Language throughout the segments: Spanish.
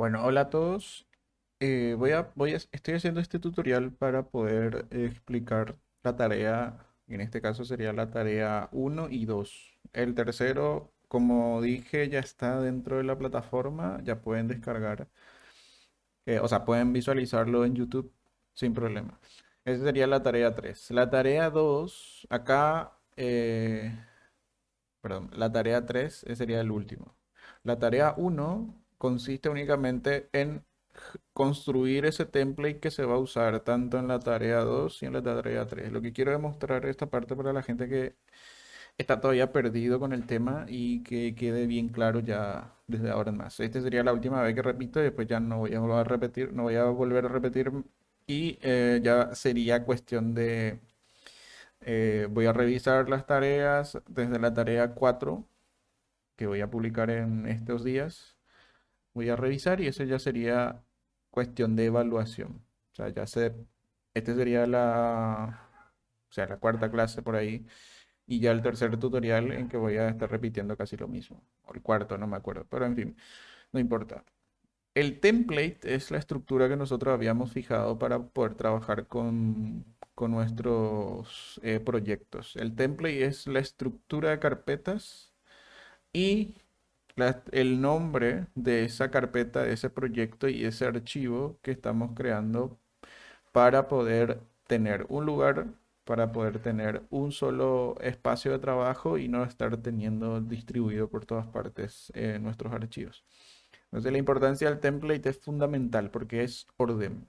Bueno, hola a todos. Estoy haciendo este tutorial para poder explicar la tarea, en este caso sería la tarea uno y 2. El tercero, como dije, ya está dentro de la plataforma, ya pueden descargar, o sea, pueden visualizarlo en YouTube sin problema. Esa sería la tarea 3. La tarea 2, acá, perdón, la tarea 3 sería el último. La tarea uno consiste únicamente en construir ese template que se va a usar tanto en la tarea 2 y en la tarea 3. Lo que quiero demostrar esta parte para la gente que está todavía perdido con el tema y que quede bien claro ya desde ahora en más. Esta sería la última vez que repito y después ya no voy a volver a repetir, no voy a volver a repetir y ya sería cuestión de voy a revisar las tareas desde la tarea 4 que voy a publicar en estos días. Voy a revisar y eso ya sería cuestión de evaluación. O sea, este sería o sea, la cuarta clase por ahí y ya el tercer tutorial en que voy a estar repitiendo casi lo mismo. O el cuarto, no me acuerdo, pero en fin, no importa. El template es la estructura que nosotros habíamos fijado para poder trabajar con nuestros proyectos. El template es la estructura de carpetas y el nombre de esa carpeta, de ese proyecto y ese archivo que estamos creando para poder tener un lugar, para poder tener un solo espacio de trabajo y no estar teniendo distribuido por todas partes nuestros archivos. Entonces la importancia del template es fundamental porque es orden.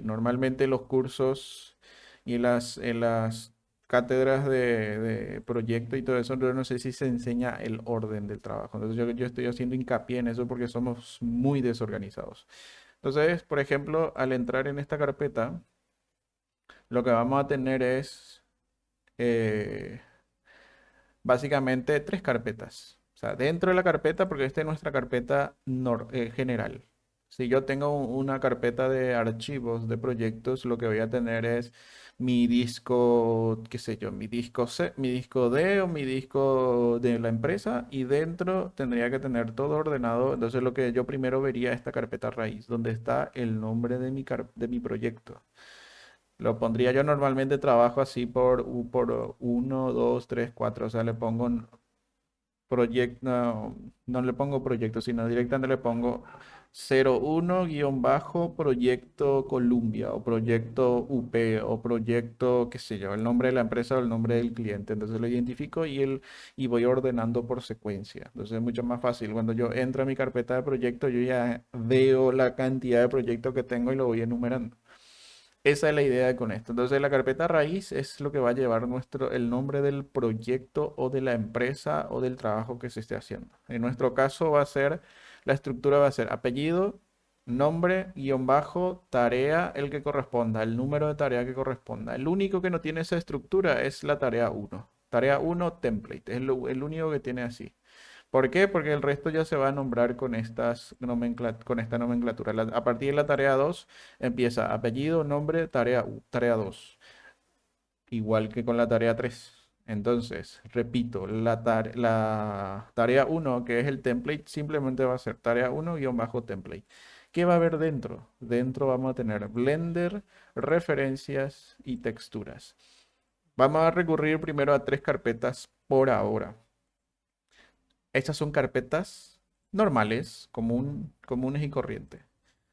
Normalmente los cursos y en las cátedras de proyecto y todo eso, yo no sé si se enseña el orden del trabajo. Entonces yo estoy haciendo hincapié en eso porque somos muy desorganizados. Entonces, por ejemplo, al entrar en esta carpeta, lo que vamos a tener es eh, básicamente tres carpetas. O sea, dentro de la carpeta, porque esta es nuestra carpeta general. Si yo tengo una carpeta de archivos de proyectos, lo que voy a tener es mi disco, qué sé yo, mi disco C, mi disco D o mi disco de la empresa y dentro tendría que tener todo ordenado. Entonces lo que yo primero vería es esta carpeta raíz, donde está el nombre de mi proyecto. Lo pondría yo normalmente trabajo así por uno, 2, 3, 4. O sea, le pongo un proyecto, no, no le pongo proyecto, sino directamente le pongo 01 guión bajo proyecto Columbia o proyecto UP o proyecto, qué sé yo, el nombre de la empresa o el nombre del cliente. Entonces lo identifico y voy ordenando por secuencia. Entonces es mucho más fácil. Cuando yo entro a mi carpeta de proyecto, yo ya veo la cantidad de proyectos que tengo y lo voy enumerando. Esa es la idea con esto. Entonces, la carpeta raíz es lo que va a llevar el nombre del proyecto o de la empresa o del trabajo que se esté haciendo. En nuestro caso la estructura va a ser apellido, nombre, guión bajo, tarea, el que corresponda, el número de tarea que corresponda. El único que no tiene esa estructura es la tarea uno. Tarea uno template, es el único que tiene así. ¿Por qué? Porque el resto ya se va a nombrar con esta nomenclatura. A partir de la tarea 2 empieza apellido, nombre, tarea 2, igual que con la tarea 3. Entonces, repito, la tarea uno, que es el template, simplemente va a ser tarea uno guión bajo template. ¿Qué va a haber dentro? Dentro vamos a tener Blender, referencias y texturas. Vamos a recurrir primero a tres carpetas por ahora. Estas son carpetas normales, comunes y corrientes.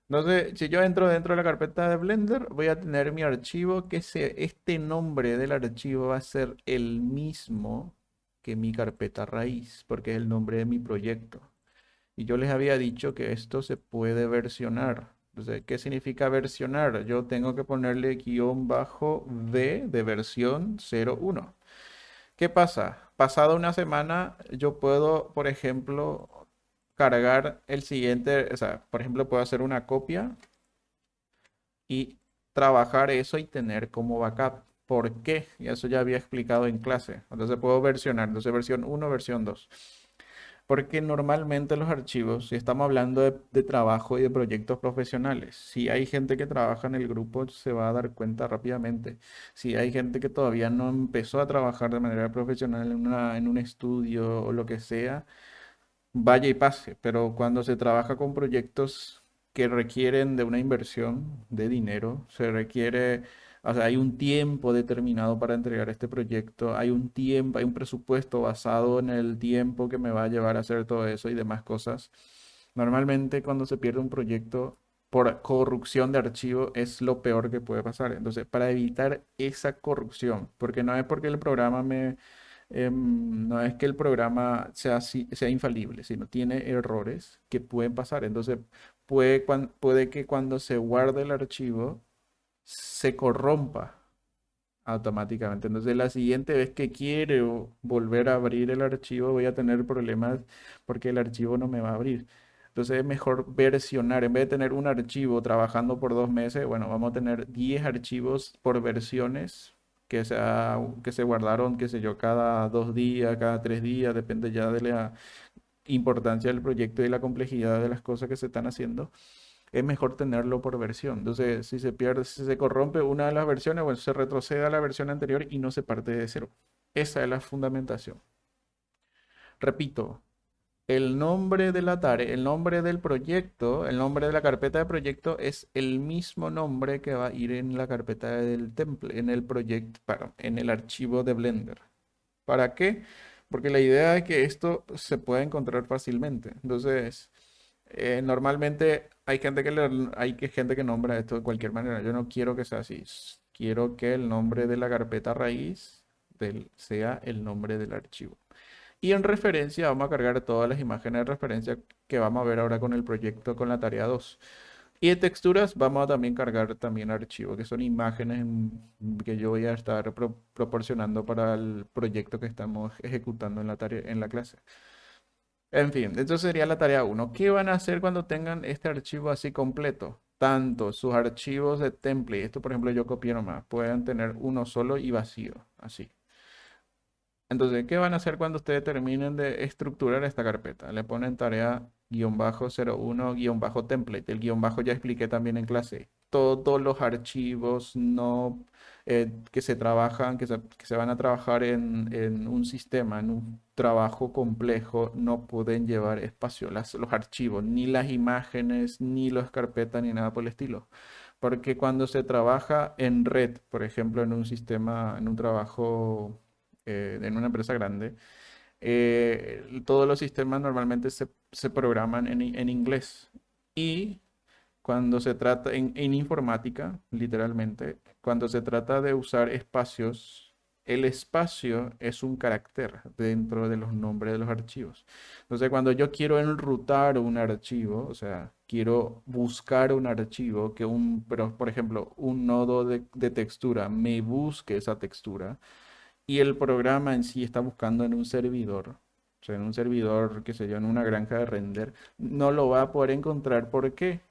Entonces, si yo entro dentro de la carpeta de Blender, voy a tener mi archivo este nombre del archivo va a ser el mismo que mi carpeta raíz, porque es el nombre de mi proyecto. Y yo les había dicho que esto se puede versionar. Entonces, ¿qué significa versionar? Yo tengo que ponerle guión bajo de versión 01. ¿Qué pasa? Pasada una semana, yo puedo, por ejemplo, cargar el siguiente, o sea, por ejemplo, puedo hacer una copia y trabajar eso y tener como backup. ¿Por qué? Y eso ya había explicado en clase. Entonces puedo versionar, entonces versión uno, versión 2. Porque normalmente los archivos, si estamos hablando de trabajo y de proyectos profesionales, si hay gente que trabaja en el grupo, se va a dar cuenta rápidamente. Si hay gente que todavía no empezó a trabajar de manera profesional en un estudio o lo que sea, vaya y pase, pero cuando se trabaja con proyectos que requieren de una inversión de dinero, se requiere, o sea, hay un tiempo determinado para entregar este proyecto, hay un tiempo, hay un presupuesto basado en el tiempo que me va a llevar a hacer todo eso y demás cosas. Normalmente cuando se pierde un proyecto por corrupción de archivo es lo peor que puede pasar. Entonces, para evitar esa corrupción, porque no es porque el programa no es que el programa sea, sea infalible, sino tiene errores que pueden pasar. Entonces, puede que cuando se guarde el archivo se corrompa automáticamente. Entonces, la siguiente vez que quiero volver a abrir el archivo, voy a tener problemas porque el archivo no me va a abrir. Entonces, es mejor versionar. En vez de tener un archivo trabajando por 2 meses, bueno, vamos a tener 10 archivos por versiones que se guardaron, qué sé yo, cada 2 días, cada 3 días, depende ya de la importancia del proyecto y la complejidad de las cosas que se están haciendo. Es mejor tenerlo por versión. Entonces, si se pierde, si se corrompe una de las versiones, bueno, se retrocede a la versión anterior y no se parte de cero. Esa es la fundamentación. Repito, el nombre de la tarea, el nombre del proyecto, el nombre de la carpeta de proyecto es el mismo nombre que va a ir en la carpeta del template, en el proyecto, en el archivo de Blender. ¿Para qué? Porque la idea es que esto se pueda encontrar fácilmente. Entonces, normalmente hay gente que nombra esto de cualquier manera. Yo no quiero que sea así. Quiero que el nombre de la carpeta raíz sea el nombre del archivo. Y en referencia vamos a cargar todas las imágenes de referencia que vamos a ver ahora con el proyecto con la tarea 2. Y de texturas vamos a también cargar también archivos, que son imágenes que yo voy a estar proporcionando para el proyecto que estamos ejecutando en la tarea, en la clase. En fin, esto sería la tarea 1. ¿Qué van a hacer cuando tengan este archivo así completo? Tanto sus archivos de template, esto por ejemplo yo copié nomás, pueden tener uno solo y vacío, así. Entonces, ¿qué van a hacer cuando ustedes terminen de estructurar esta carpeta? Le ponen tarea guión bajo 01 guión bajo template. El guión bajo ya expliqué también en clase. Todos los archivos no, que se trabajan, que se van a trabajar en un sistema, en un trabajo complejo, no pueden llevar espacio. Los archivos, ni las imágenes, ni las carpetas, ni nada por el estilo. Porque cuando se trabaja en red, por ejemplo, en un sistema, en un trabajo en una empresa grande, todos los sistemas normalmente se programan en inglés. Y cuando se trata, en informática, literalmente, cuando se trata de usar espacios, el espacio es un carácter dentro de los nombres de los archivos. Entonces, cuando yo quiero enrutar un archivo, o sea, quiero buscar un archivo pero por ejemplo, un nodo de textura me busque esa textura, y el programa en sí está buscando en un servidor, o sea, en un servidor, qué sé yo, en una granja de render, no lo va a poder encontrar. ¿Por qué?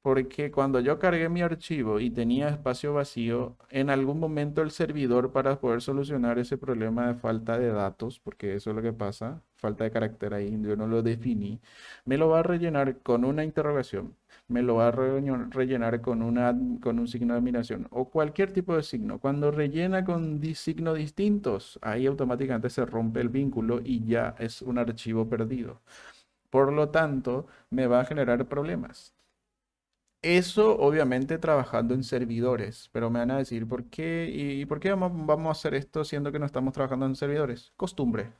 Porque cuando yo cargué mi archivo y tenía espacio vacío, en algún momento el servidor, para poder solucionar ese problema de falta de datos, porque eso es lo que pasa, falta de carácter ahí, yo no lo definí, me lo va a rellenar con una interrogación, me lo va a rellenar con un signo de admiración o cualquier tipo de signo. Cuando rellena con signos distintos, ahí automáticamente se rompe el vínculo y ya es un archivo perdido. Por lo tanto, me va a generar problemas. Eso obviamente trabajando en servidores, pero me van a decir, ¿por qué? ¿Y por qué vamos a hacer esto siendo que no estamos trabajando en servidores? Costumbre.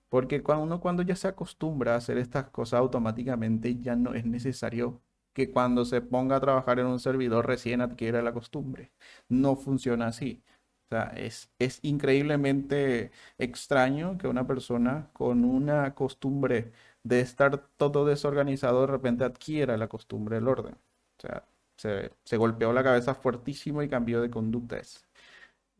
Porque cuando ya se acostumbra a hacer estas cosas automáticamente, ya no es necesario que cuando se ponga a trabajar en un servidor recién adquiera la costumbre. No funciona así. O sea, es increíblemente extraño que una persona con una costumbre de estar todo desorganizado de repente adquiera la costumbre del orden. O sea, se golpeó la cabeza fuertísimo y cambió de conducta.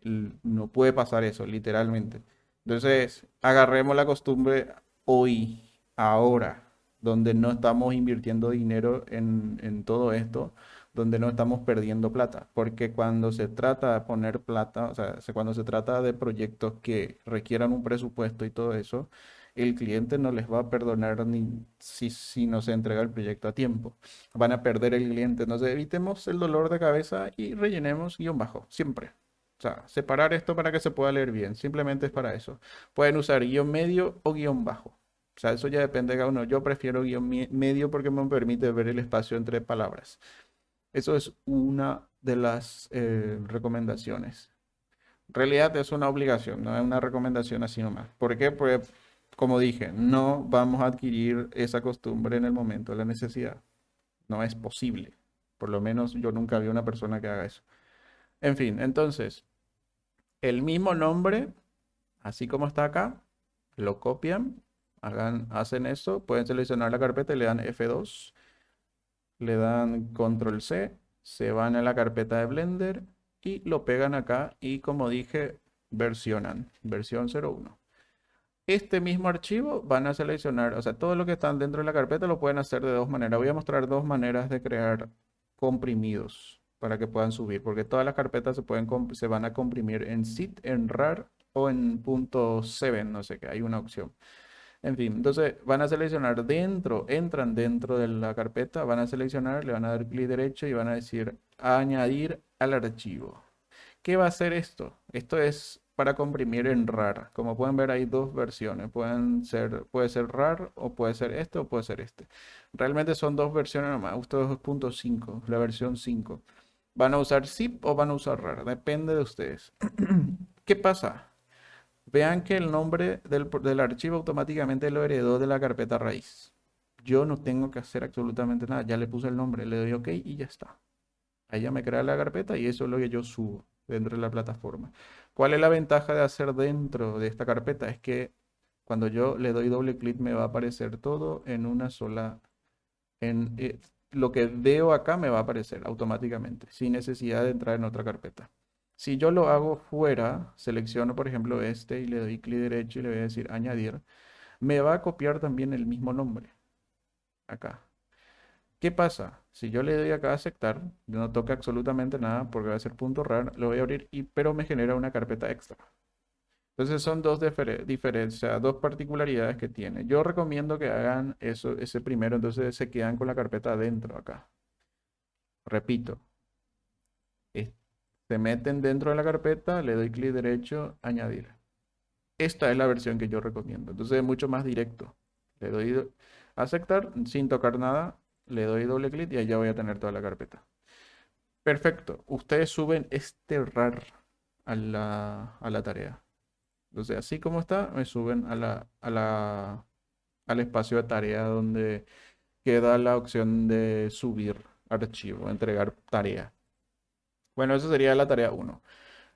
No puede pasar eso, literalmente. Entonces, agarremos la costumbre hoy, ahora, donde no estamos invirtiendo dinero en todo esto, donde no estamos perdiendo plata. Porque cuando se trata de poner plata, o sea, cuando se trata de proyectos que requieran un presupuesto y todo eso, el cliente no les va a perdonar ni si no se entrega el proyecto a tiempo. Van a perder el cliente. Entonces, evitemos el dolor de cabeza y rellenemos guión bajo, siempre. O sea, separar esto para que se pueda leer bien. Simplemente es para eso. Pueden usar guión medio o guión bajo. O sea, eso ya depende de cada uno. Yo prefiero guión medio porque me permite ver el espacio entre palabras. Eso es una de las recomendaciones. En realidad es una obligación, no es una recomendación así nomás. ¿Por qué? Porque, como dije, no vamos a adquirir esa costumbre en el momento de la necesidad. No es posible. Por lo menos yo nunca vi una persona que haga eso. En fin, entonces, el mismo nombre, así como está acá, lo copian, hacen eso, pueden seleccionar la carpeta y le dan F2, le dan Control C, se van a la carpeta de Blender y lo pegan acá y como dije, versionan, versión 01. Este mismo archivo van a seleccionar, o sea, todo lo que están dentro de la carpeta lo pueden hacer de dos maneras. Voy a mostrar dos maneras de crear comprimidos para que puedan subir, porque todas las carpetas se van a comprimir en zip, en rar o en .7, no sé qué, hay una opción. En fin, entonces van a seleccionar dentro, entran dentro de la carpeta, van a seleccionar, le van a dar clic derecho y van a decir añadir al archivo. ¿Qué va a hacer esto? Esto es para comprimir en RAR. Como pueden ver, hay dos versiones. Puede ser RAR o puede ser este o puede ser este. Realmente son dos versiones nomás. Esto es 2.5, la versión 5. ¿Van a usar zip o van a usar RAR? Depende de ustedes. ¿Qué pasa? Vean que el nombre del archivo automáticamente lo heredó de la carpeta raíz. Yo no tengo que hacer absolutamente nada. Ya le puse el nombre, le doy OK y ya está. Ahí ya me crea la carpeta y eso es lo que yo subo dentro de la plataforma. ¿Cuál es la ventaja de hacer dentro de esta carpeta? Es que cuando yo le doy doble clic me va a aparecer todo en una sola, lo que veo acá me va a aparecer automáticamente, sin necesidad de entrar en otra carpeta. Si yo lo hago fuera, selecciono por ejemplo este y le doy clic derecho y le voy a decir añadir, me va a copiar también el mismo nombre acá. ¿Qué pasa? Si yo le doy acá a aceptar, no toca absolutamente nada porque va a ser punto .rar, lo voy a abrir, pero me genera una carpeta extra. Entonces son dos diferencias, dos particularidades que tiene. Yo recomiendo que hagan eso, ese primero, entonces se quedan con la carpeta adentro acá. Repito, es- se meten dentro de la carpeta, le doy clic derecho, añadir. Esta es la versión que yo recomiendo. Entonces es mucho más directo. Le doy a aceptar sin tocar nada, le doy doble clic y ahí ya voy a tener toda la carpeta. Perfecto. Ustedes suben este RAR a la tarea. Entonces, así como está, me suben al espacio de tarea donde queda la opción de subir archivo, entregar tarea. Bueno, esa sería la tarea uno.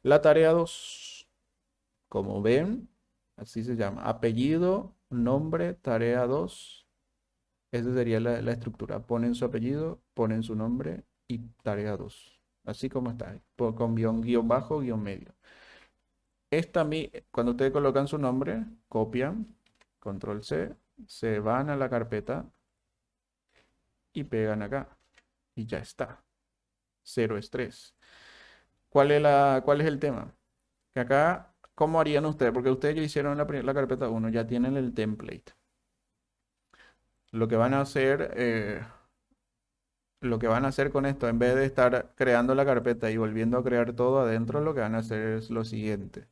La tarea 2, como ven, así se llama. Apellido, nombre, tarea 2. Esa sería la estructura. Ponen su apellido, ponen su nombre y tarea 2. Así como está, con guión bajo, guión medio. Cuando ustedes colocan su nombre, copian, control C, se van a la carpeta y pegan acá. Y ya está. Cero estrés. ¿Cuál es el tema? Que acá, ¿cómo harían ustedes? Porque ustedes ya hicieron la carpeta uno, ya tienen el template. Lo que van a hacer, lo que van a hacer con esto, en vez de estar creando la carpeta y volviendo a crear todo adentro, lo que van a hacer es lo siguiente.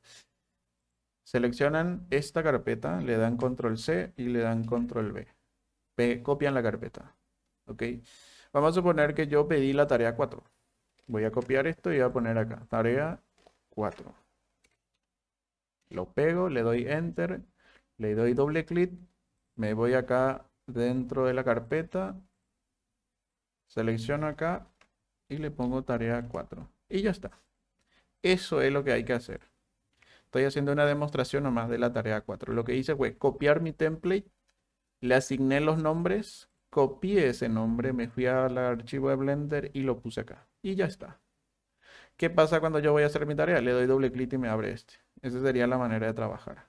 Seleccionan esta carpeta, le dan control C y le dan control V. Copian la carpeta. ¿Ok? Vamos a suponer que yo pedí la tarea 4. Voy a copiar esto y voy a poner acá. Tarea 4. Lo pego, le doy Enter, le doy doble clic, me voy acá dentro de la carpeta, selecciono acá y le pongo tarea 4. Y ya está. Eso es lo que hay que hacer. Estoy haciendo una demostración nomás de la tarea 4. Lo que hice fue copiar mi template, le asigné los nombres, copié ese nombre, me fui al archivo de Blender y lo puse acá. Y ya está. ¿Qué pasa cuando yo voy a hacer mi tarea? Le doy doble clic y me abre este. Esa sería la manera de trabajar.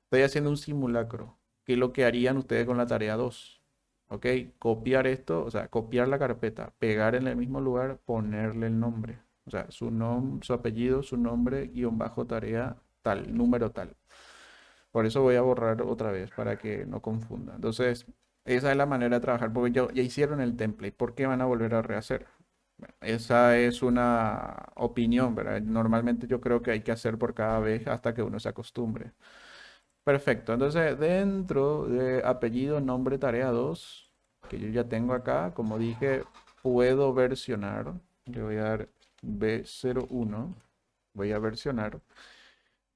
Estoy haciendo un simulacro, que es lo que harían ustedes con la tarea 2. ¿Ok? Copiar esto, o sea, copiar la carpeta, pegar en el mismo lugar, ponerle el nombre. O sea, su apellido, su nombre, guión bajo tarea tal, número tal. Por eso voy a borrar otra vez para que no confunda. Entonces, esa es la manera de trabajar, porque ya hicieron el template. ¿Por qué van a volver a rehacer? Bueno, esa es una opinión, ¿verdad? Normalmente yo creo que hay que hacer por cada vez hasta que uno se acostumbre. Perfecto. Entonces, dentro de apellido, nombre, tarea 2 que yo ya tengo acá, como dije, puedo versionar. Le voy a dar B01. Voy a versionar.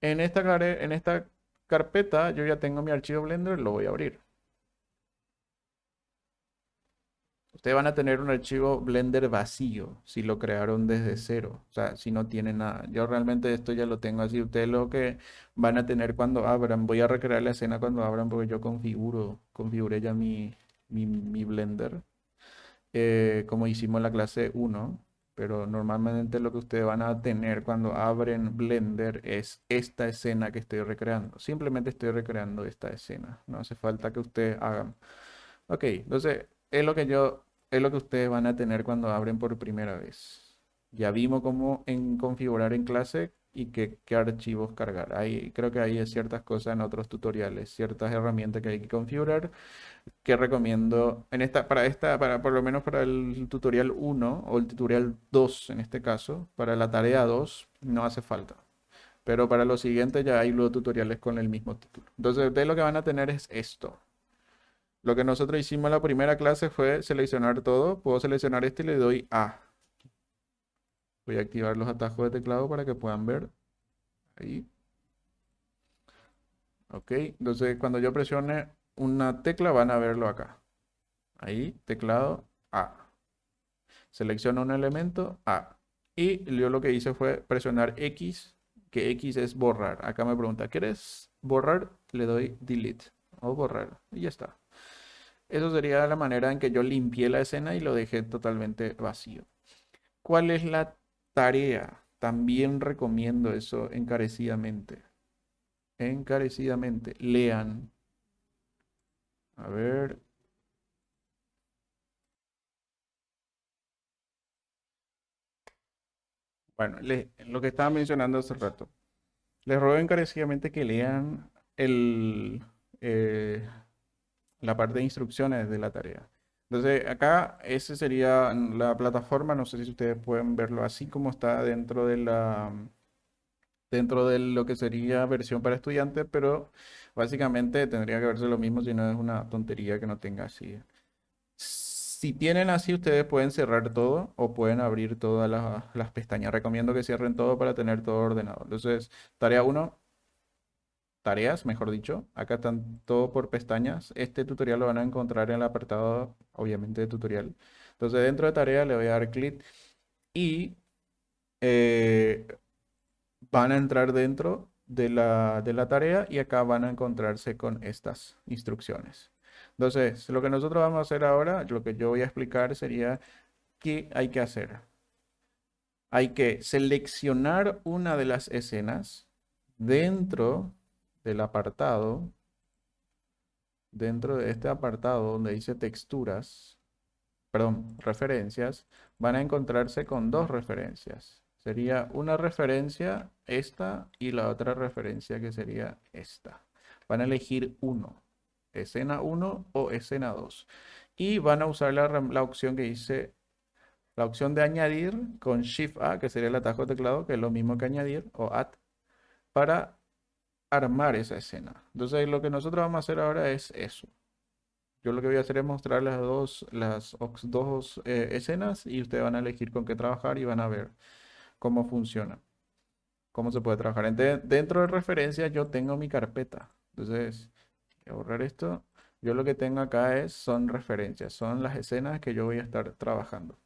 En esta carpeta yo ya tengo mi archivo Blender, lo voy a abrir. Ustedes van a tener un archivo Blender vacío si lo crearon desde cero, o sea, si no tiene nada. Yo realmente esto ya lo tengo así. Ustedes lo que van a tener cuando abran, voy a recrear la escena cuando abran porque yo configuré ya mi Blender, como hicimos en la clase uno. Pero normalmente lo que ustedes van a tener cuando abren Blender es esta escena que estoy recreando. Simplemente estoy recreando esta escena. No hace falta que ustedes hagan. Ok, entonces es lo que ustedes van a tener cuando abren por primera vez. Ya vimos cómo configurar en clase y qué archivos cargar. Ahí, creo que hay ciertas cosas en otros tutoriales, ciertas herramientas que hay que configurar, que recomiendo para por lo menos para el tutorial uno o el tutorial 2 en este caso, para la tarea 2 no hace falta. Pero para los siguientes ya hay luego tutoriales con el mismo título. Entonces, ustedes lo que van a tener es esto. Lo que nosotros hicimos en la primera clase fue seleccionar todo. Puedo seleccionar este y le doy A. Voy a activar los atajos de teclado para que puedan ver. Ahí. Ok. Entonces, cuando yo presione una tecla, van a verlo acá. Ahí, teclado A. Selecciono un elemento A. Y yo lo que hice fue presionar X, que X es borrar. Acá me pregunta, ¿quieres borrar? Le doy delete o borrar. Y ya está. Eso sería la manera en que yo limpié la escena y lo dejé totalmente vacío. ¿Cuál es la tarea? También recomiendo eso encarecidamente. Encarecidamente. Lean. A ver. Bueno, lo que estaba mencionando hace rato. Les ruego encarecidamente que lean eh, la parte de instrucciones de la tarea. Entonces, acá ese sería la plataforma. No sé si ustedes pueden verlo así como está dentro de lo que sería versión para estudiantes, pero básicamente tendría que verse lo mismo si no es una tontería que no tenga así. Si tienen así, ustedes pueden cerrar todo o pueden abrir todas las pestañas. Recomiendo que cierren todo para tener todo ordenado. Entonces, tarea uno, tareas, mejor dicho. Acá están todo por pestañas. Este tutorial lo van a encontrar en el apartado, obviamente, de tutorial. Entonces, dentro de tarea le voy a dar clic y eh, van a entrar dentro de la tarea y acá van a encontrarse con estas instrucciones. Entonces, lo que nosotros vamos a hacer ahora, lo que yo voy a explicar sería qué hay que hacer. Hay que seleccionar una de las escenas dentro del apartado, dentro de este apartado donde dice texturas, perdón, referencias, van a encontrarse con dos referencias. Sería una referencia esta y la otra referencia que sería esta. Van a elegir uno, escena uno o escena 2. Y van a usar la opción que dice, la opción de añadir con Shift A, que sería el atajo de teclado, que es lo mismo que añadir, o Add, para armar esa escena. Entonces lo que nosotros vamos a hacer ahora es eso. Yo lo que voy a hacer es mostrar dos escenas y ustedes van a elegir con qué trabajar y van a ver cómo funciona, cómo se puede trabajar. Dentro de referencias yo tengo mi carpeta. Entonces, voy a borrar esto. Yo lo que tengo acá son referencias, son las escenas que yo voy a estar trabajando.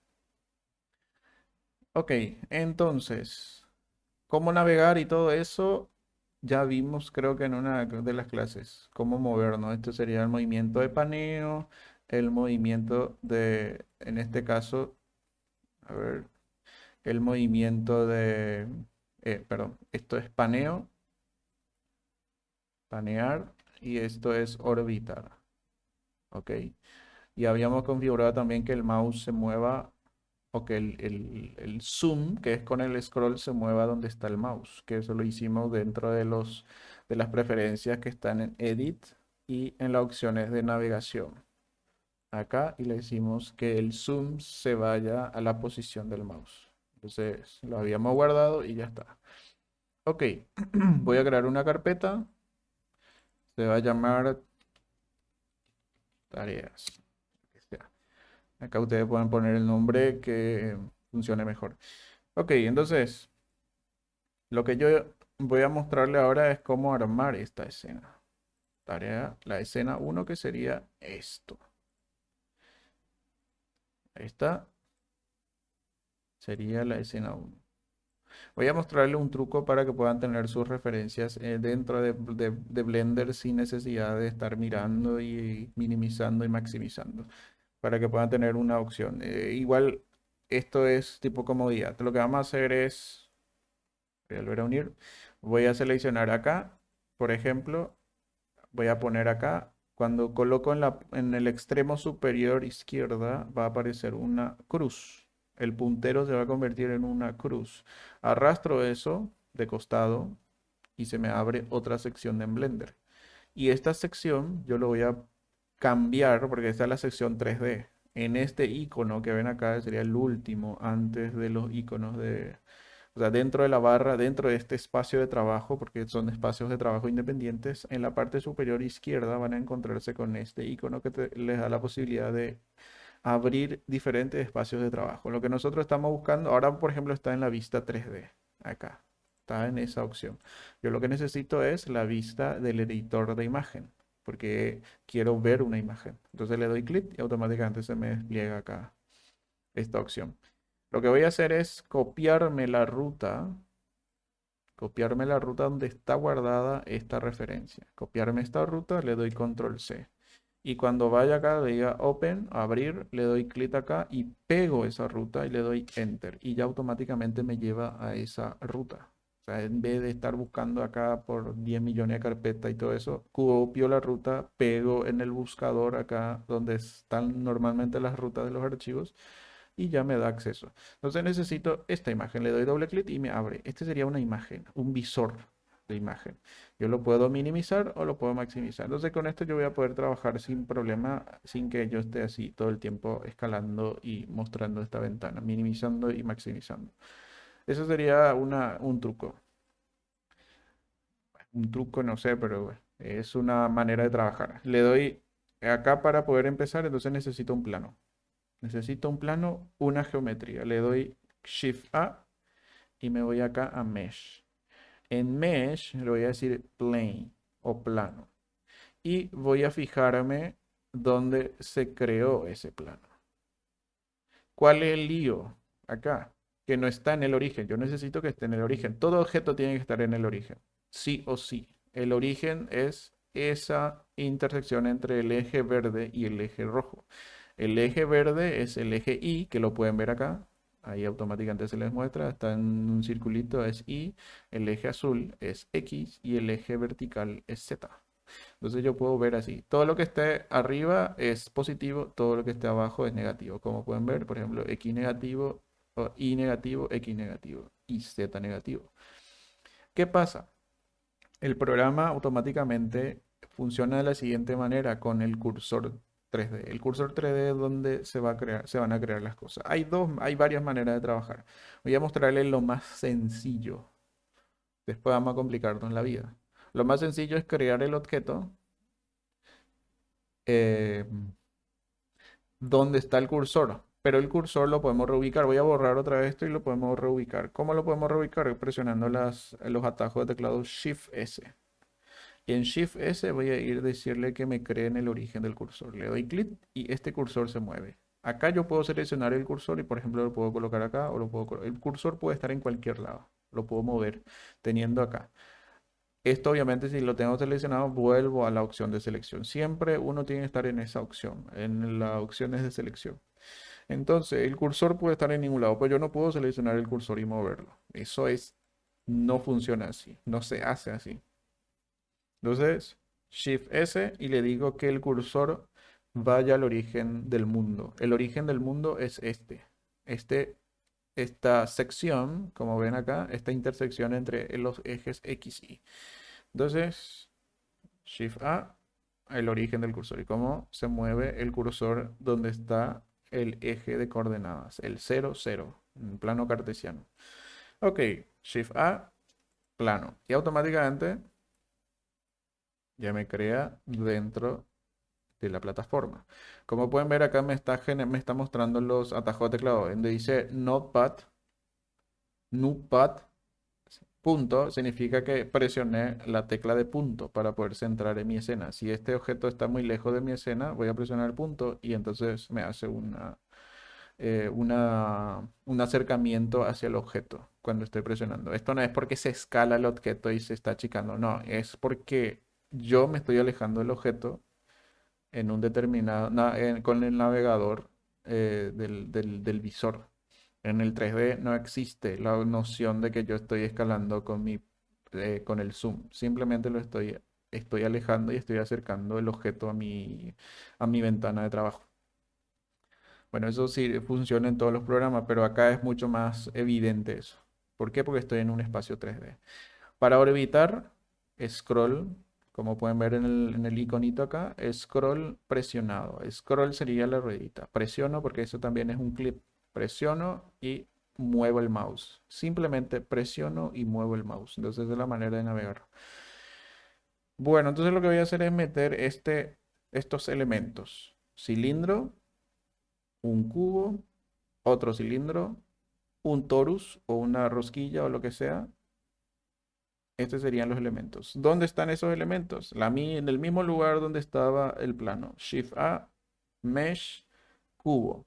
Ok, entonces, cómo navegar y todo eso, ya vimos creo que en una de las clases, cómo movernos. Esto sería el movimiento de paneo, el movimiento de, en este caso, a ver, el movimiento de, perdón, esto es paneo, panear, y esto es orbitar, ¿ok? Y habíamos configurado también que el mouse se mueva o que el zoom, que es con el scroll, se mueva donde está el mouse, que eso lo hicimos dentro de las preferencias que están en Edit y en las opciones de navegación. Acá y le decimos que el zoom se vaya a la posición del mouse. Entonces lo habíamos guardado y ya está. Ok, voy a crear una carpeta Se va a llamar tareas. Que sea. Acá ustedes pueden poner el nombre que funcione mejor. Ok, entonces, lo que yo voy a mostrarle ahora es cómo armar esta escena. Tarea, la escena uno que sería esto. Esta sería la escena uno. Voy a mostrarle un truco para que puedan tener sus referencias dentro de Blender sin necesidad de estar mirando y minimizando y maximizando, para que puedan tener una opción. Igual esto es tipo comodidad. Lo que vamos a hacer es, voy a volver a unir, voy a seleccionar acá, por ejemplo, voy a poner acá, cuando coloco en el extremo superior izquierda va a aparecer una cruz. El puntero se va a convertir en una cruz. Arrastro eso de costado y se me abre otra sección en Blender. Y esta sección yo lo voy a cambiar porque esta es la sección 3D. En este icono que ven acá sería el último antes de los iconos de, o sea, dentro de la barra, dentro de este espacio de trabajo, porque son espacios de trabajo independientes, en la parte superior izquierda van a encontrarse con este icono que les da la posibilidad de abrir diferentes espacios de trabajo. Lo que nosotros estamos buscando, ahora por ejemplo está en la vista 3D, acá, está en esa opción. Yo lo que necesito es la vista del editor de imagen, porque quiero ver una imagen. Entonces le doy clic y automáticamente se me despliega acá esta opción. Lo que voy a hacer es copiarme la ruta donde está guardada esta referencia. Copiarme esta ruta, le doy control C. Y cuando vaya acá, le diga Open, abrir, le doy clic acá y pego esa ruta y le doy Enter. Y ya automáticamente me lleva a esa ruta. O sea, en vez de estar buscando acá por 10 millones de carpetas y todo eso, copio la ruta, pego en el buscador acá donde están normalmente las rutas de los archivos y ya me da acceso. Entonces necesito esta imagen, le doy doble clic y me abre. Este sería una imagen, un visor de imagen. Yo lo puedo minimizar o lo puedo maximizar. Entonces con esto yo voy a poder trabajar sin problema, sin que yo esté así todo el tiempo escalando y mostrando esta ventana, minimizando y maximizando. Eso sería un truco. Un truco, no sé, pero bueno, es una manera de trabajar. Le doy acá para poder empezar, entonces necesito un plano. Necesito un plano, una geometría. Le doy Shift A y me voy acá a Mesh. En Mesh le voy a decir Plane o plano. Y voy a fijarme dónde se creó ese plano. ¿Cuál es el lío? Acá, que no está en el origen. Yo necesito que esté en el origen. Todo objeto tiene que estar en el origen. Sí o sí. El origen es esa intersección entre el eje verde y el eje rojo. El eje verde es el eje Y, que lo pueden ver acá. Ahí automáticamente se les muestra. Está en un circulito, es Y. El eje azul es X y el eje vertical es Z. Entonces yo puedo ver así. Todo lo que esté arriba es positivo, todo lo que esté abajo es negativo. Como pueden ver, por ejemplo, X negativo, o Y negativo, X negativo y Z negativo. ¿Qué pasa? El programa automáticamente funciona de la siguiente manera con el cursor 3D. El cursor 3D es donde se van a crear las cosas. Hay varias maneras de trabajar. Voy a mostrarles lo más sencillo. Después vamos a complicarnos la vida. Lo más sencillo es crear el objeto. eh, Donde está el cursor. Pero el cursor lo podemos reubicar. Voy a borrar otra vez esto y lo podemos reubicar. ¿Cómo lo podemos reubicar? Presionando los atajos de teclado Shift S. Y en Shift S voy a ir a decirle que me cree en el origen del cursor. Le doy clic y este cursor se mueve. Acá yo puedo seleccionar el cursor y por ejemplo lo puedo colocar acá o el cursor puede estar en cualquier lado. Lo puedo mover teniendo acá. Esto obviamente si lo tengo seleccionado vuelvo a la opción de selección. Siempre uno tiene que estar en esa opción, en las opciones de selección. Entonces el cursor puede estar en ningún lado, pero yo no puedo seleccionar el cursor y moverlo. No funciona así, no se hace así. Entonces Shift S y le digo que el cursor vaya al origen del mundo. El origen del mundo es este, esta sección, como ven acá, esta intersección entre los ejes X y. Entonces Shift A, el origen del cursor y cómo se mueve el cursor donde está el eje de coordenadas, el 0, 0, en plano cartesiano. Ok, Shift A, plano. Y automáticamente Ya me crea dentro de la plataforma. Como pueden ver acá me está mostrando los atajos de teclado, donde dice Notepad, punto, significa que presioné la tecla de punto para poder centrar en mi escena. Si este objeto está muy lejos de mi escena, voy a presionar el punto y entonces me hace un acercamiento hacia el objeto cuando estoy presionando. Esto no es porque se escala el objeto y se está achicando, no, es porque yo me estoy alejando del objeto en un determinado, con el navegador del visor. En el 3D no existe la noción de que yo estoy escalando con el zoom. Simplemente estoy alejando y estoy acercando el objeto a mi ventana de trabajo. Bueno, eso sí funciona en todos los programas, pero acá es mucho más evidente eso. ¿Por qué? Porque estoy en un espacio 3D. Para orbitar, scroll, como pueden ver en el iconito acá, scroll presionado. Scroll sería la ruedita. Presiono porque eso también es un clip. Presiono y muevo el mouse. Simplemente presiono y muevo el mouse. Entonces, esa es la manera de navegar. Bueno, entonces lo que voy a hacer es meter estos elementos. Cilindro, un cubo, otro cilindro, un torus o una rosquilla o lo que sea. Estos serían los elementos. ¿Dónde están esos elementos? En el mismo lugar donde estaba el plano. Shift A, Mesh, cubo.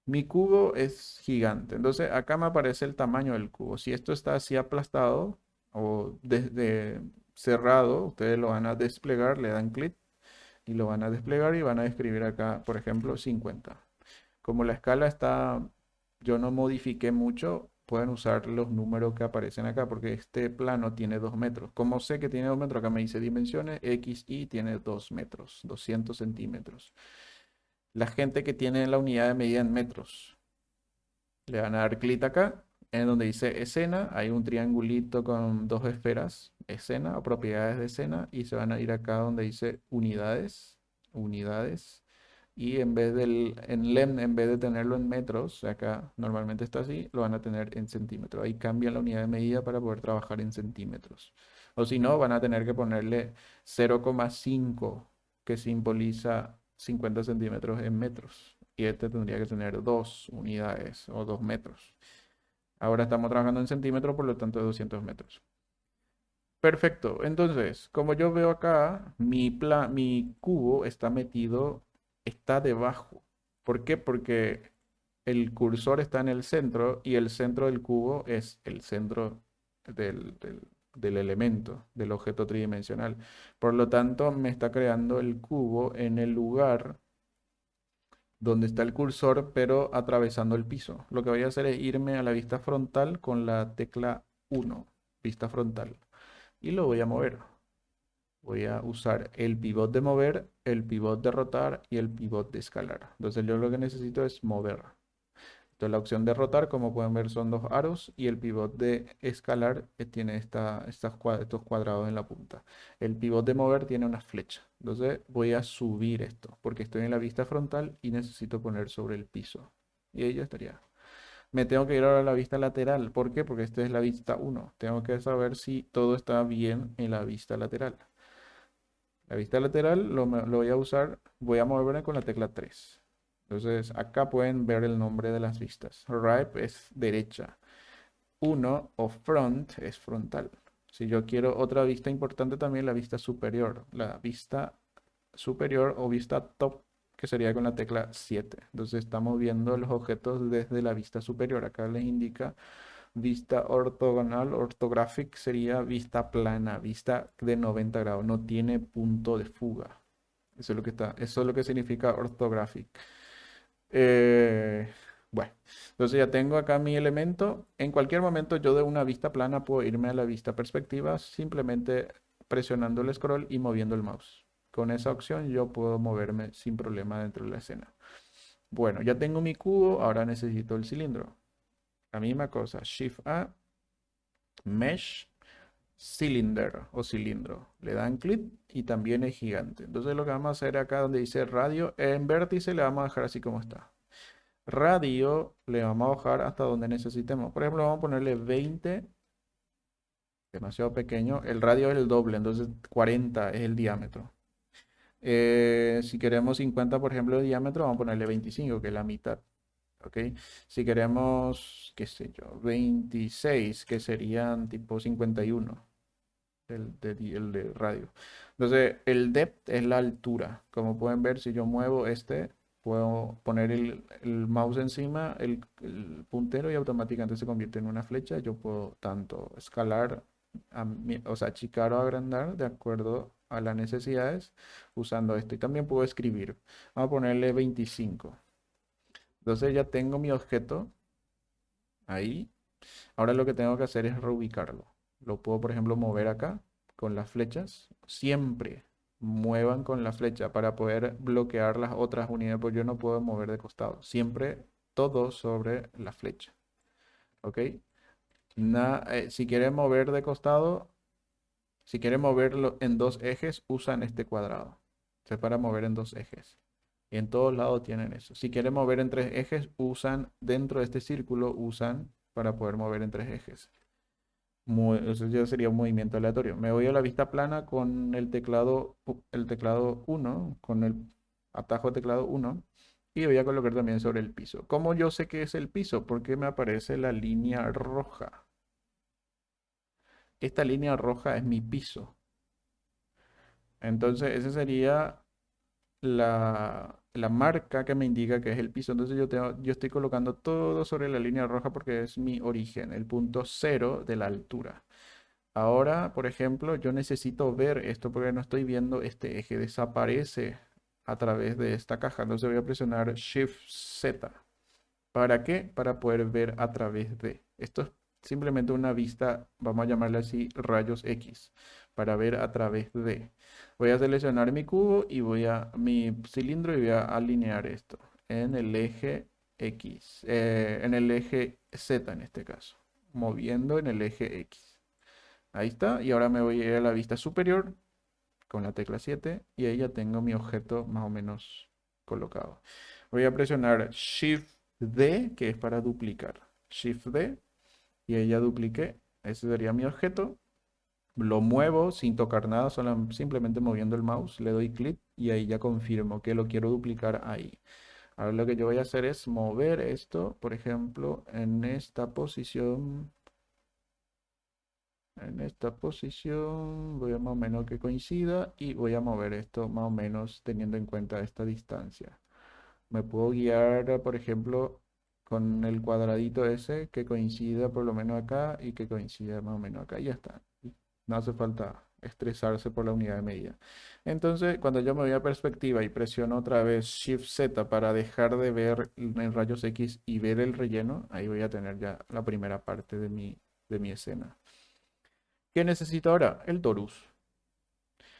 Mi cubo es gigante. Entonces acá me aparece el tamaño del cubo. Si esto está así aplastado o desde cerrado, ustedes lo van a desplegar, le dan clic y lo van a desplegar y van a escribir acá, por ejemplo, 50. Como la escala está, yo no modifiqué mucho, pueden usar los números que aparecen acá, porque este plano tiene 2 metros. Como sé que tiene 2 metros, acá me dice dimensiones, X, Y tiene 2 metros, 200 centímetros. La gente que tiene la unidad de medida en metros, le van a dar clic acá, en donde dice escena, hay un triangulito con dos esferas, escena o propiedades de escena, y se van a ir acá donde dice unidades. Y en vez de tenerlo en metros, acá normalmente está así, lo van a tener en centímetros. Ahí cambian la unidad de medida para poder trabajar en centímetros. O si no, van a tener que ponerle 0,5 que simboliza 50 centímetros en metros. Y este tendría que tener 2 unidades o 2 metros. Ahora estamos trabajando en centímetros, por lo tanto 200 metros. Perfecto. Entonces, como yo veo acá, mi cubo está debajo. ¿Por qué? Porque el cursor está en el centro y el centro del cubo es el centro del, del- del elemento, del objeto tridimensional. Por lo tanto, me está creando el cubo en el lugar donde está el cursor, pero atravesando el piso. Lo que voy a hacer es irme a la vista frontal con la tecla 1, vista frontal, y lo voy a mover. Voy a usar el pivot de mover, el pivot de rotar y el pivot de escalar. Entonces yo lo que necesito es mover. Entonces la opción de rotar, como pueden ver, son dos aros y el pivot de escalar tiene estos cuadrados en la punta. El pivot de mover tiene una flecha. Entonces voy a subir esto porque estoy en la vista frontal y necesito poner sobre el piso. Y ahí ya estaría. Me tengo que ir ahora a la vista lateral. ¿Por qué? Porque esta es la vista 1. Tengo que saber si todo está bien en la vista lateral. La vista lateral lo voy a usar, voy a moverme con la tecla 3. Entonces acá pueden ver el nombre de las vistas. Right es derecha. Uno o front es frontal. Si yo quiero otra vista importante también, la vista superior. La vista superior o vista top, que sería con la tecla 7. Entonces estamos viendo los objetos desde la vista superior. Acá les indica vista ortogonal, orthographic sería vista plana, vista de 90 grados, no tiene punto de fuga. Eso es lo que significa orthographic. Eh, bueno, entonces ya tengo acá mi elemento. En cualquier momento yo de una vista plana puedo irme a la vista perspectiva simplemente presionando el scroll y moviendo el mouse. Con esa opción yo puedo moverme sin problema dentro de la escena. Bueno, ya tengo mi cubo, ahora necesito el cilindro. La misma cosa, Shift A, Mesh, Cylinder o cilindro. Le dan clic y también es gigante. Entonces lo que vamos a hacer acá donde dice radio, en vértice le vamos a dejar así como está. Radio le vamos a bajar hasta donde necesitemos. Por ejemplo, vamos a ponerle 20 demasiado pequeño. El radio es el doble, entonces 40 es el diámetro. Si queremos 50, por ejemplo, de diámetro, vamos a ponerle 25, que es la mitad. ¿Ok? Si queremos, qué sé yo, 26, que serían tipo 51, el de radio. Entonces, el depth es la altura. Como pueden ver, si yo muevo este, puedo poner el mouse encima, el puntero y automáticamente se convierte en una flecha. Yo puedo tanto escalar, o sea, achicar o agrandar de acuerdo a las necesidades usando esto. Y también puedo escribir. Vamos a ponerle 25. Entonces ya tengo mi objeto ahí. Ahora lo que tengo que hacer es reubicarlo. Lo puedo, por ejemplo, mover acá con las flechas. Siempre muevan con la flecha para poder bloquear las otras unidades, porque yo no puedo mover de costado. Siempre todo sobre la flecha. ¿Ok? Si quieren mover de costado, si quieren moverlo en dos ejes, usan este cuadrado. Es para mover en dos ejes. Y en todos lados tienen eso. Si quieren mover en tres ejes, usan dentro de este círculo, usan para poder mover en tres ejes. Eso ya sería un movimiento aleatorio. Me voy a la vista plana con el teclado 1, con el atajo de teclado 1, y voy a colocar también sobre el piso. ¿Cómo yo sé que es el piso? Porque me aparece la línea roja. Esta línea roja es mi piso. Entonces, esa sería la marca que me indica que es el piso. Entonces yo estoy colocando todo sobre la línea roja porque es mi origen, el punto cero de la altura. Ahora, por ejemplo, yo necesito ver esto porque no estoy viendo este eje. Desaparece a través de esta caja. Entonces voy a presionar Shift Z. ¿Para qué? Para poder ver a través de. Esto es simplemente una vista, vamos a llamarle así, rayos X, para ver a través de. Voy a seleccionar mi cubo y mi cilindro y voy a alinear esto en el eje X, en el eje Z en este caso, moviendo en el eje X. Ahí está, y ahora me voy a ir a la vista superior con la tecla 7 y ahí ya tengo mi objeto más o menos colocado. Voy a presionar Shift D, que es para duplicar. Shift D y ahí ya dupliqué. Ese sería mi objeto. Lo muevo sin tocar nada, simplemente moviendo el mouse. Le doy clic y ahí ya confirmo que lo quiero duplicar ahí. Ahora lo que yo voy a hacer es mover esto, por ejemplo, en esta posición. En esta posición voy a más o menos que coincida y voy a mover esto más o menos teniendo en cuenta esta distancia. Me puedo guiar, por ejemplo, con el cuadradito ese que coincida por lo menos acá y que coincida más o menos acá. Y ya está. No hace falta estresarse por la unidad de medida. Entonces, cuando yo me voy a perspectiva y presiono otra vez Shift Z para dejar de ver en rayos X y ver el relleno, ahí voy a tener ya la primera parte de mi escena. ¿Qué necesito ahora? El torus.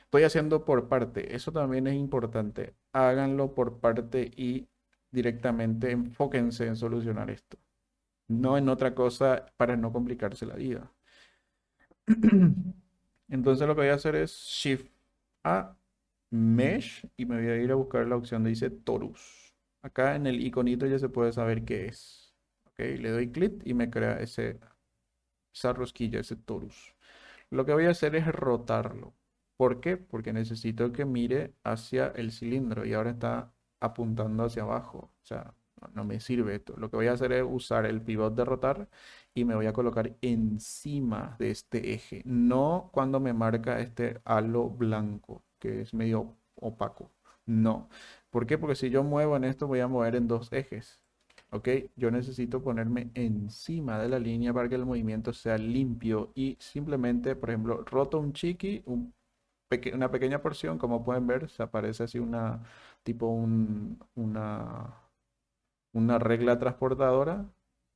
Estoy haciendo por parte. Eso también es importante. Háganlo por parte y directamente enfóquense en solucionar esto. No en otra cosa para no complicarse la vida. Entonces lo que voy a hacer es Shift A, Mesh, y me voy a ir a buscar la opción que dice Torus. Acá en el iconito ya se puede saber qué es. Ok, le doy clic y me crea esa rosquilla, ese Torus. Lo que voy a hacer es rotarlo. ¿Por qué? Porque necesito que mire hacia el cilindro y ahora está apuntando hacia abajo. O sea, no me sirve esto. Lo que voy a hacer es usar el pivot de rotar y me voy a colocar encima de este eje. No cuando me marca este halo blanco, que es medio opaco. No. ¿Por qué? Porque si yo muevo en esto, voy a mover en dos ejes. ¿Ok? Yo necesito ponerme encima de la línea para que el movimiento sea limpio y simplemente, por ejemplo, roto un chiqui, una pequeña porción, como pueden ver, se aparece así tipo una regla transportadora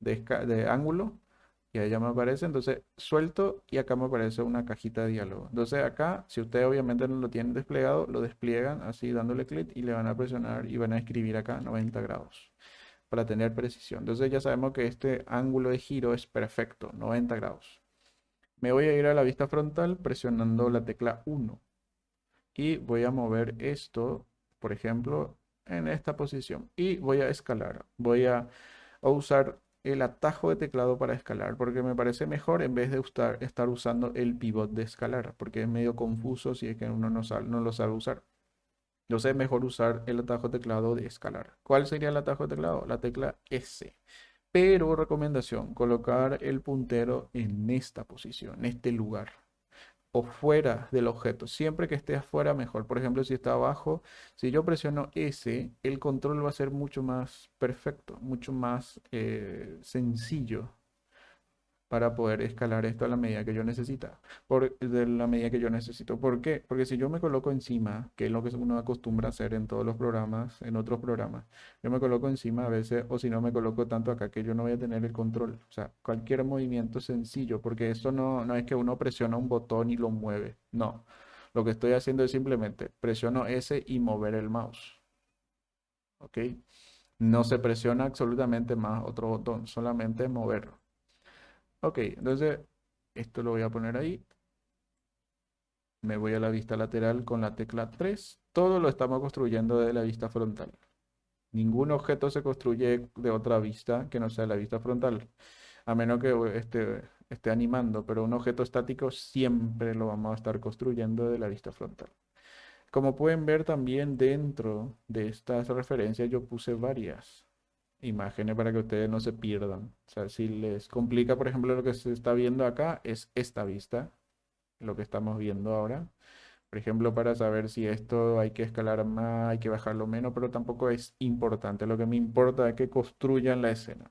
de ángulo y ahí ya me aparece, entonces suelto y acá me aparece una cajita de diálogo. Entonces acá, si ustedes obviamente no lo tienen desplegado, lo despliegan así dándole clic y le van a presionar y van a escribir acá 90 grados para tener precisión. Entonces ya sabemos que este ángulo de giro es perfecto, 90 grados. Me voy a ir a la vista frontal presionando la tecla 1 y voy a mover esto, por ejemplo, en esta posición y voy a escalar. Voy a usar el atajo de teclado para escalar, porque me parece mejor en vez de estar usando el pivot de escalar, porque es medio confuso si es que uno no lo sabe usar. Entonces es mejor usar el atajo de teclado de escalar. ¿Cuál sería el atajo de teclado? La tecla S. Pero recomendación, colocar el puntero en esta posición, en este lugar o fuera del objeto. Siempre que esté afuera, mejor. Por ejemplo, si está abajo, si yo presiono S, el control va a ser mucho más perfecto, mucho más sencillo para poder escalar esto a la medida que yo necesita, de la medida que yo necesito. ¿Por qué? Porque si yo me coloco encima, que es lo que uno acostumbra a hacer en todos los programas, en otros programas, yo me coloco encima a veces, o si no me coloco tanto acá que yo no voy a tener el control. O sea, cualquier movimiento sencillo, porque esto no es que uno presiona un botón y lo mueve. No. Lo que estoy haciendo es simplemente presiono S y mover el mouse. ¿Ok? No se presiona absolutamente más otro botón, solamente moverlo. Ok, entonces esto lo voy a poner ahí. Me voy a la vista lateral con la tecla 3. Todo lo estamos construyendo de la vista frontal. Ningún objeto se construye de otra vista que no sea la vista frontal, a menos que esté animando, pero un objeto estático siempre lo vamos a estar construyendo de la vista frontal. Como pueden ver también dentro de estas referencias yo puse varias imágenes para que ustedes no se pierdan. O sea, si les complica, por ejemplo, lo que se está viendo acá es esta vista, lo que estamos viendo ahora. Por ejemplo, para saber si esto hay que escalar más, hay que bajarlo menos, pero tampoco es importante. Lo que me importa es que construyan la escena.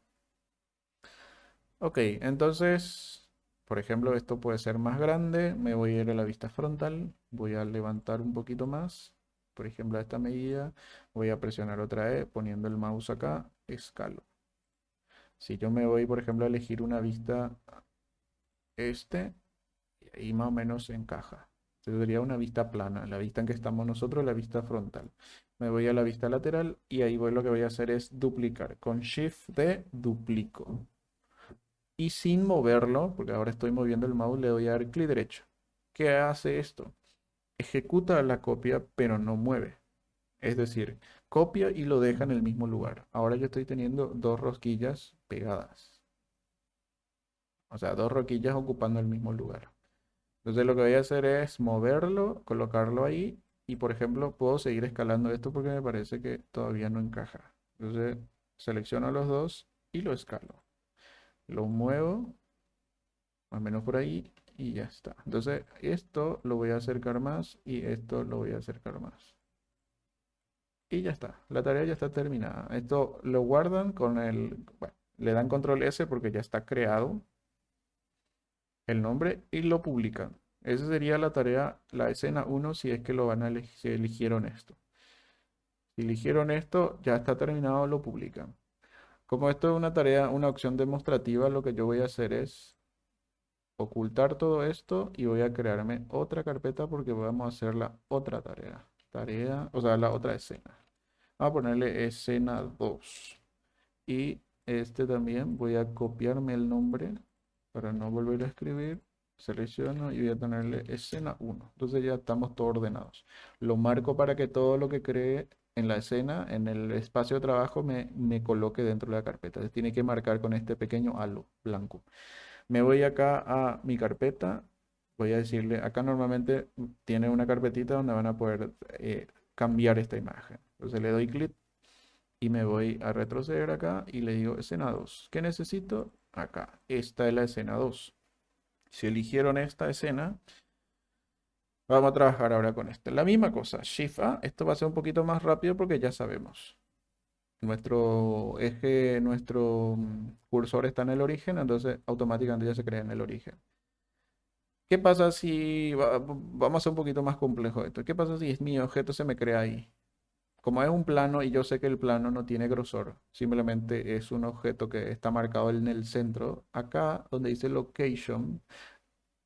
Ok, entonces, por ejemplo, esto puede ser más grande. Me voy a ir a la vista frontal. Voy a levantar un poquito más. Por ejemplo, a esta medida. Voy a presionar otra vez, poniendo el mouse acá, escalo. Si yo me voy, por ejemplo, a elegir una vista este, y más o menos encaja. Sería una vista plana, la vista en que estamos nosotros, la vista frontal. Me voy a la vista lateral y ahí voy, lo que voy a hacer es duplicar. Con Shift D duplico. Y sin moverlo, porque ahora estoy moviendo el mouse, le doy a dar clic derecho. ¿Qué hace esto? Ejecuta la copia, pero no mueve. Es decir, copia y lo deja en el mismo lugar. Ahora yo estoy teniendo dos rosquillas pegadas. O sea, dos rosquillas ocupando el mismo lugar. Entonces lo que voy a hacer es moverlo, colocarlo ahí y por ejemplo puedo seguir escalando esto porque me parece que todavía no encaja. Entonces selecciono los dos y lo escalo. Lo muevo, más o menos por ahí y ya está. Entonces esto lo voy a acercar más y esto lo voy a acercar más. Y ya está, la tarea ya está terminada. Esto lo guardan con bueno, le dan control S porque ya está creado el nombre y lo publican. Esa sería la tarea, la escena uno si es que lo van a elegir, si eligieron esto. Si eligieron esto, ya está terminado, lo publican. Como esto es una tarea, una opción demostrativa, lo que yo voy a hacer es ocultar todo esto y voy a crearme otra carpeta porque vamos a hacer la otra tarea. Tarea, o sea, la otra escena. Vamos a ponerle escena 2. Y este también voy a copiarme el nombre para no volver a escribir. Selecciono y voy a tenerle escena 1. Entonces ya estamos todos ordenados. Lo marco para que todo lo que cree en la escena, en el espacio de trabajo, me coloque dentro de la carpeta. Se tiene que marcar con este pequeño halo blanco. Me voy acá a mi carpeta. Voy a decirle, acá normalmente tiene una carpetita donde van a poder cambiar esta imagen. Entonces le doy clic y me voy a retroceder acá y le digo escena 2. ¿Qué necesito? Acá. Esta es la escena 2. Si eligieron esta escena, vamos a trabajar ahora con esta. La misma cosa, Shift A. Esto va a ser un poquito más rápido porque ya sabemos. Nuestro eje, nuestro cursor está en el origen, entonces automáticamente ya se crea en el origen. ¿Qué pasa si, vamos a hacer un poquito más complejo esto? ¿Qué pasa si mi objeto se me crea ahí? Como es un plano y yo sé que el plano no tiene grosor, simplemente es un objeto que está marcado en el centro, acá donde dice location,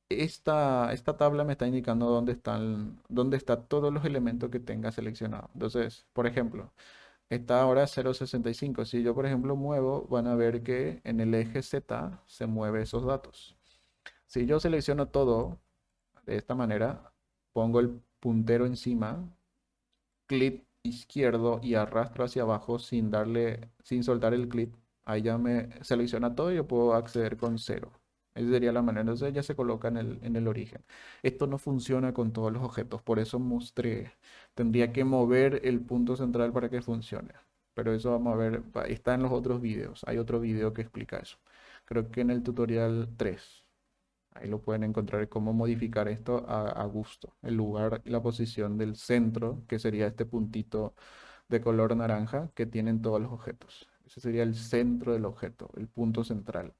esta tabla me está indicando dónde están todos los elementos que tenga seleccionado. Entonces, por ejemplo, está ahora 0,65. Si yo, por ejemplo, muevo, van a ver que en el eje Z se mueve esos datos. Si yo selecciono todo de esta manera, pongo el puntero encima, clic izquierdo y arrastro hacia abajo sin soltar el clic. Ahí ya me selecciona todo y yo puedo acceder con cero. Esa sería la manera. Entonces ya se coloca en el origen. Esto no funciona con todos los objetos, por eso mostré. Tendría que mover el punto central para que funcione. Pero eso vamos a ver, está en los otros videos. Hay otro video que explica eso. Creo que en el tutorial 3. Ahí lo pueden encontrar cómo modificar esto a gusto. El lugar y la posición del centro, que sería este puntito de color naranja que tienen todos los objetos. Ese sería el centro del objeto, el punto central.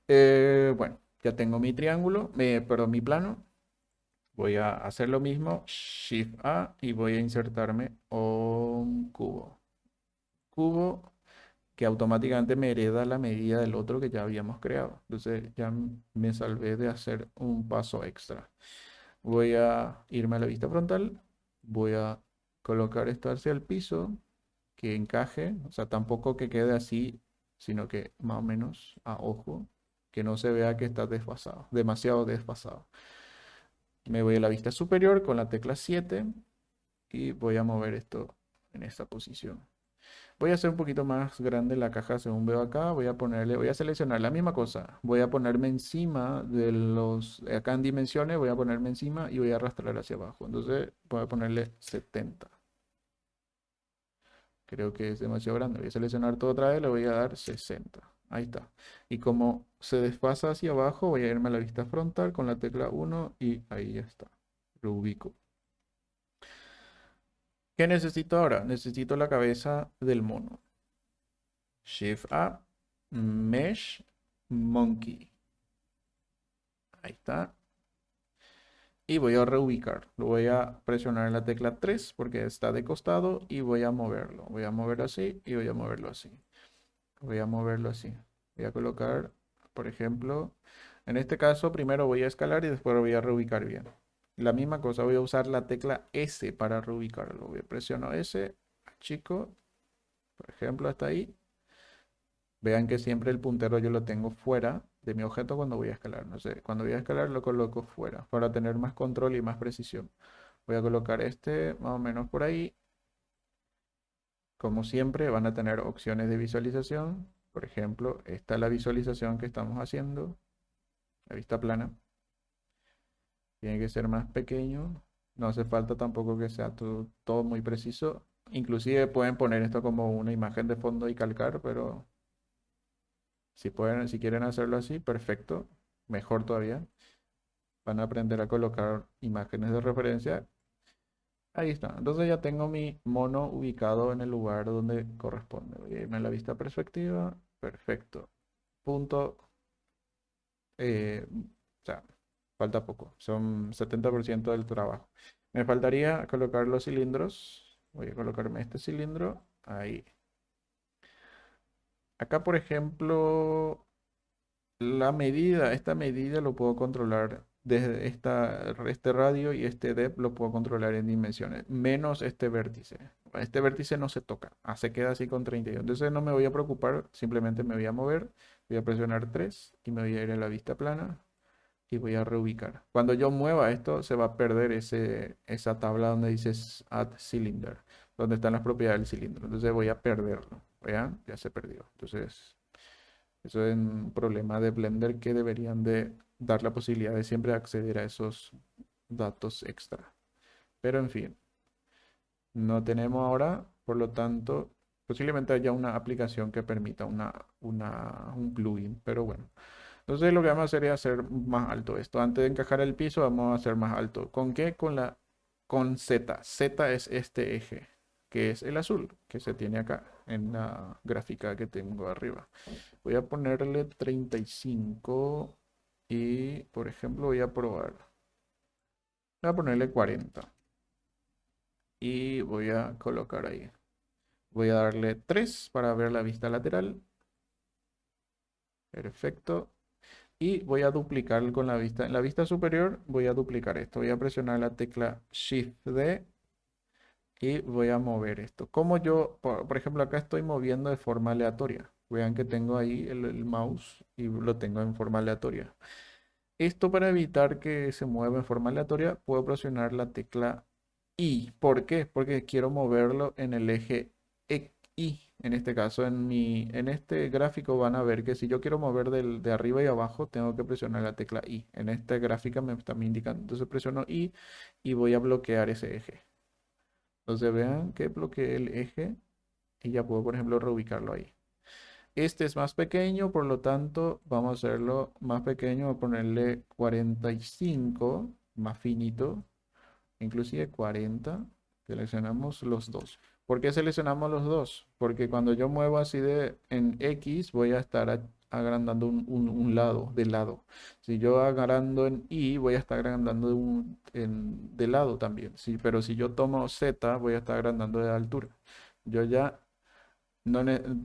Bueno, ya tengo mi triángulo, perdón, mi plano. Voy a hacer lo mismo, Shift A, y voy a insertarme un cubo. Cubo que automáticamente me hereda la medida del otro que ya habíamos creado. Entonces ya me salvé de hacer un paso extra. Voy a irme a la vista frontal. Voy a colocar esto hacia el piso, que encaje, o sea, tampoco que quede así, sino que más o menos a ojo, que no se vea que está desfasado, demasiado desfasado. Me voy a la vista superior con la tecla 7 y voy a mover esto en esta posición. Voy a hacer un poquito más grande la caja según veo acá. Voy a seleccionar la misma cosa. Voy a ponerme encima de acá en dimensiones, voy a ponerme encima y voy a arrastrar hacia abajo. Entonces voy a ponerle 70. Creo que es demasiado grande. Voy a seleccionar todo otra vez, le voy a dar 60. Ahí está. Y como se desfasa hacia abajo, voy a irme a la vista frontal con la tecla 1 y ahí ya está. Lo ubico. ¿Qué necesito ahora? Necesito la cabeza del mono. Shift A, Mesh, Monkey. Ahí está. Y voy a reubicar. Lo voy a presionar en la tecla 3 porque está de costado y voy a moverlo. Voy a moverlo así y voy a moverlo así. Voy a moverlo así. Voy a colocar, por ejemplo, en este caso primero voy a escalar y después lo voy a reubicar bien. La misma cosa, voy a usar la tecla S para reubicarlo. Voy a presionar S, chico, por ejemplo, hasta ahí. Vean que siempre el puntero yo lo tengo fuera de mi objeto cuando voy a escalar. No sé, cuando voy a escalar lo coloco fuera para tener más control y más precisión. Voy a colocar este más o menos por ahí. Como siempre van a tener opciones de visualización. Por ejemplo, esta es la visualización que estamos haciendo. La vista plana. Tiene que ser más pequeño. No hace falta tampoco que sea todo muy preciso. Inclusive pueden poner esto como una imagen de fondo y calcar, pero si quieren hacerlo así, perfecto. Mejor todavía. Van a aprender a colocar imágenes de referencia. Ahí está. Entonces ya tengo mi mono ubicado en el lugar donde corresponde. Voy a irme a la vista perspectiva. Perfecto. Punto. O sea, falta poco. Son 70% del trabajo. Me faltaría colocar los cilindros. Voy a colocarme este cilindro. Ahí. Acá, por ejemplo, esta medida lo puedo controlar desde este radio y este depth lo puedo controlar en dimensiones, menos este vértice. Este vértice no se toca, se queda así con 32. Entonces no me voy a preocupar, simplemente me voy a mover, voy a presionar 3 y me voy a ir a la vista plana y voy a reubicar. Cuando yo mueva esto, se va a perder esa tabla donde dice Add Cylinder, donde están las propiedades del cilindro. Entonces voy a perderlo. Vean, ya se perdió. Entonces eso es un problema de Blender que deberían de dar la posibilidad de siempre acceder a esos datos extra. Pero en fin, no tenemos ahora, por lo tanto, posiblemente haya una aplicación que permita un plugin, pero bueno. Entonces lo que vamos a hacer es hacer más alto esto. Antes de encajar el piso, vamos a hacer más alto. ¿Con qué? Con Z. Z es este eje, que es el azul, que se tiene acá en la gráfica que tengo arriba. Voy a ponerle 35 y, por ejemplo, voy a probar. Voy a ponerle 40 y voy a colocar ahí. Voy a darle 3 para ver la vista lateral. Perfecto. Y voy a duplicar con la vista. En la vista superior voy a duplicar esto. Voy a presionar la tecla Shift D y voy a mover esto. Como yo, por ejemplo, acá estoy moviendo de forma aleatoria. Vean que tengo ahí el mouse y lo tengo en forma aleatoria. Esto para evitar que se mueva en forma aleatoria, puedo presionar la tecla I. ¿Por qué? Porque quiero moverlo en el eje Y. En este caso, en este gráfico van a ver que si yo quiero mover de arriba y abajo, tengo que presionar la tecla I. En esta gráfica me está indicando. Entonces presiono I y voy a bloquear ese eje. Entonces vean que bloqueé el eje y ya puedo, por ejemplo, reubicarlo ahí. Este es más pequeño, por lo tanto, vamos a hacerlo más pequeño, a ponerle 45, más finito, inclusive 40. Seleccionamos los dos. ¿Por qué seleccionamos los dos? Porque cuando yo muevo así en X, voy a estar agrandando un lado, de lado. Si yo agrando en Y, voy a estar agrandando de lado también. Sí, pero si yo tomo Z, voy a estar agrandando de altura. Yo ya no,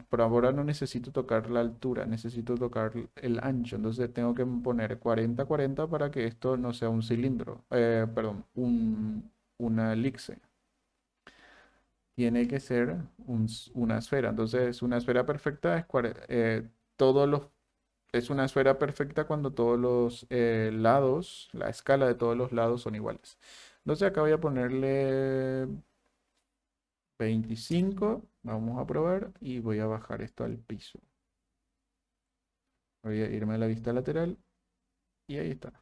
por ahora no necesito tocar la altura, necesito tocar el ancho. Entonces tengo que poner 40-40 para que esto no sea un cilindro, perdón, una elipse. Tiene que ser una esfera. Entonces una esfera perfecta todos los, es una esfera perfecta cuando todos los lados, la escala de todos los lados son iguales. Entonces acá voy a ponerle 25, vamos a probar y voy a bajar esto al piso. Voy a irme a la vista lateral y ahí está.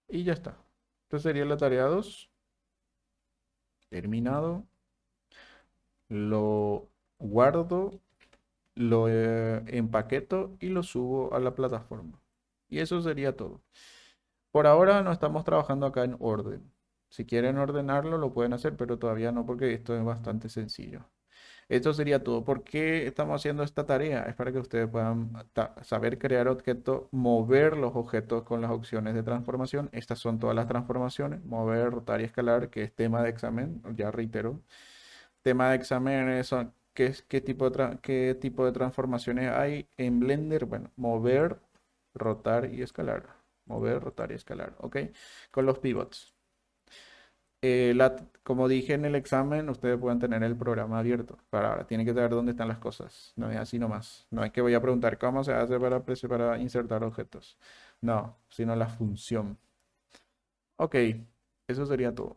Y ya está. Esta sería la tarea 2. Terminado. Lo guardo, lo empaqueto y lo subo a la plataforma. Y eso sería todo. Por ahora no estamos trabajando acá en orden. Si quieren ordenarlo, lo pueden hacer, pero todavía no porque esto es bastante sencillo. Esto sería todo. ¿Por qué estamos haciendo esta tarea? Es para que ustedes puedan saber crear objetos, mover los objetos con las opciones de transformación. Estas son todas las transformaciones. Mover, rotar y escalar, que es tema de examen, ya reitero. Tema de examen son qué tipo de transformaciones hay en Blender. Bueno, mover, rotar y escalar. Mover, rotar y escalar. ¿Ok? Con los pivots. Como dije en el examen, ustedes pueden tener el programa abierto. Para ahora, tienen que saber dónde están las cosas. No es así nomás. No es que voy a preguntar cómo se hace para insertar objetos. No, sino la función. Ok, eso sería todo.